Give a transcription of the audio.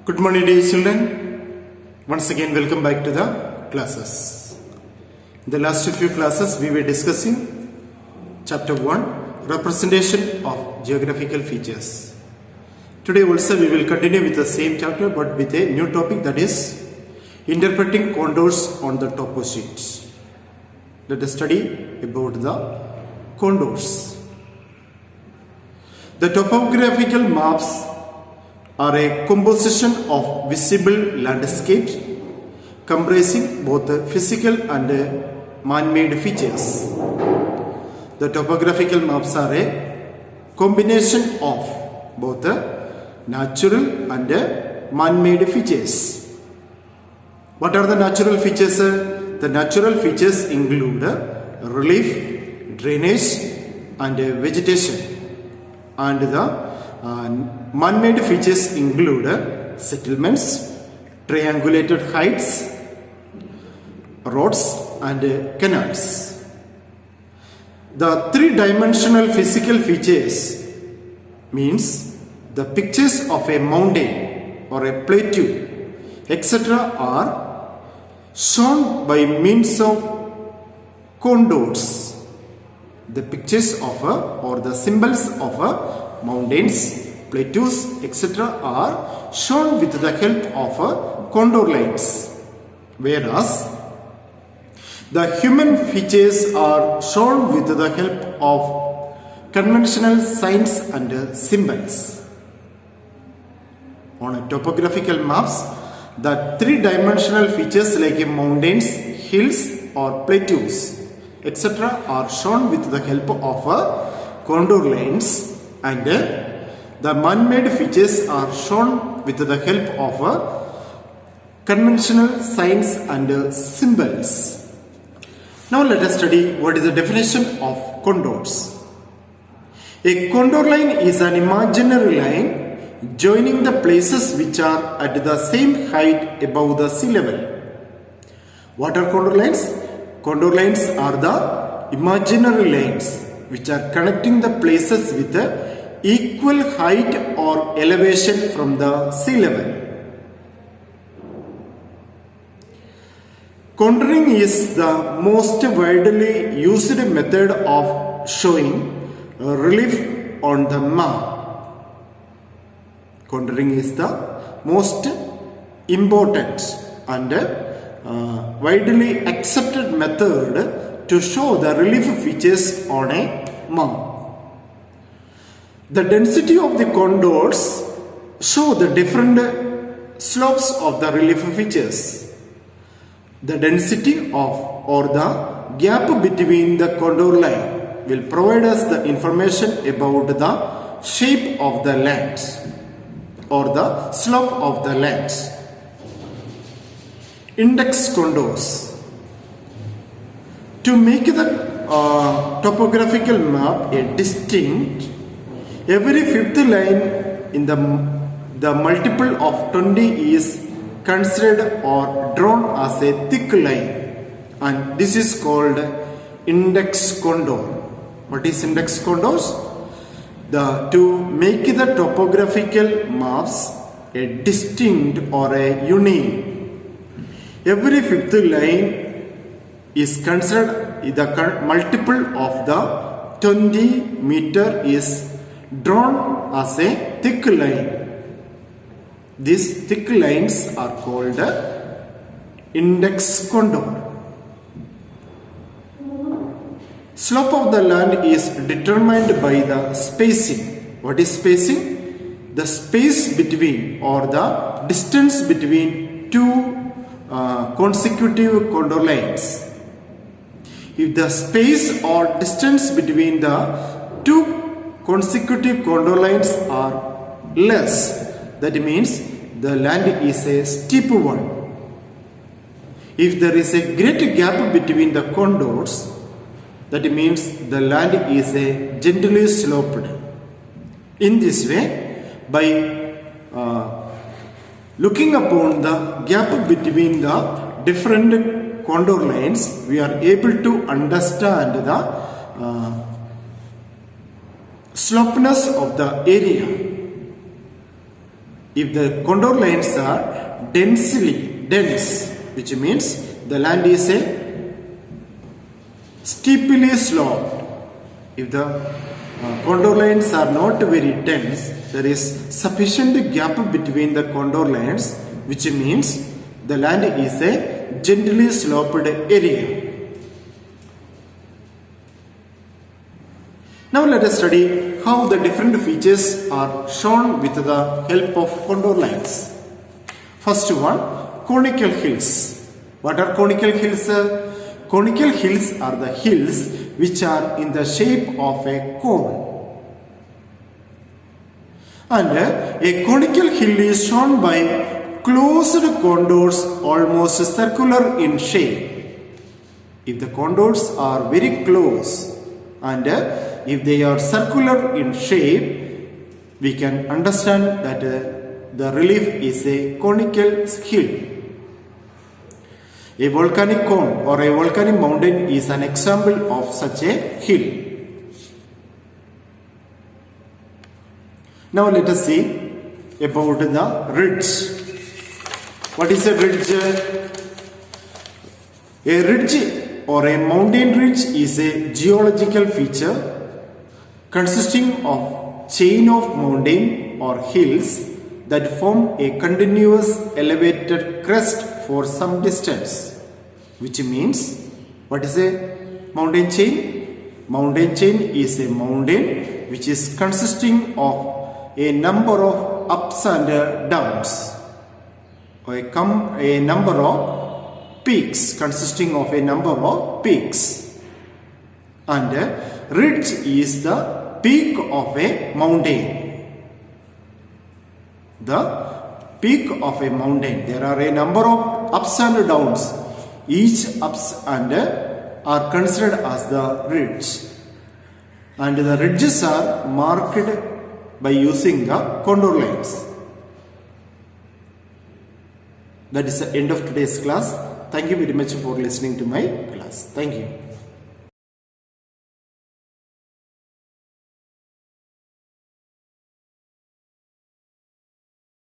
Good morning, dear children. Once again, welcome back to the classes. In the last few classes, we were discussing chapter 1, representation of geographical features. Today also we will continue with the same chapter but with a new topic, that is interpreting contours on the topo sheet. Let us study about the contours. The topographical maps are a composition of visible landscapes comprising both the physical and man-made features. The topographical maps are a combination of both the natural and man-made features. What are the natural features? The natural features include relief, drainage and vegetation, and the man-made features include settlements, triangulated heights, roads and canals. The three-dimensional physical features means the pictures of a mountain or a plateau, etc. are shown by means of contours. The pictures of or the symbols of mountains, plateaus, etc. are shown with the help of contour lines, whereas the human features are shown with the help of conventional signs and symbols. On a topographical maps, the three-dimensional features like mountains, hills or plateaus, etc. are shown with the help of contour lines, and the man-made features are shown with the help of conventional signs and symbols. Now let us study what is the definition of contours. A contour line is an imaginary line joining the places which are at the same height above the sea level. What are contour lines? Contour lines are the imaginary lines which are connecting the places with equal height or elevation from the sea level. Contouring is the most widely used method of showing relief on the map. Contouring is the most important and widely accepted method to show the relief features on a map. The density of the contours show the different slopes of the relief features. The density of or the gap between the contour line will provide us the information about the shape of the land or the slope of the land. Index contours. To make the topographical map a distinct, every fifth line in the multiple of 20 is considered or drawn as a thick line, and this is called index contour. What is index contours? To make the topographical maps a distinct or a unique, every fifth line is considered the multiple of the 20 meter is drawn as a thick line. These thick lines are called index contour. Slope of the land is determined by the spacing. What is spacing? The space between or the distance between two consecutive contour lines. If the space or distance between the two consecutive contour lines are less, that means the land is a steep one. If there is a great gap between the contours, that means the land is a gently sloped. In this way, by looking upon the gap between the different contour lines, we are able to understand the slopeness of the area. if the contour lines are dense, which means the land is a steeply sloped. If the contour lines are not very dense, there is sufficient gap between the contour lines, which means the land is a gently sloped area. Now let us study how the different features are shown with the help of contour lines. First one, conical hills. What are conical hills? Conical hills are the hills which are in the shape of a cone. And a conical hill is shown by closed contours almost circular in shape. If the contours are very close and if they are circular in shape, we can understand that the relief is a conical hill. A volcanic cone or a volcanic mountain is an example of such a hill. Now let us see about the ridge. What is a ridge? A ridge or a mountain ridge is a geological feature consisting of chain of mountain or hills that form a continuous elevated crest for some distance. Which means, what is a mountain chain? Mountain chain is a mountain which is consisting of a number of ups and downs, or a number of peaks, consisting of a number of peaks. And ridge is the peak of a mountain. The peak of a mountain. There are a number of ups and downs. Each ups and are considered as the ridge. And the ridges are marked by using the contour lines. That is the end of today's class. Thank you very much for listening to my class. Thank you.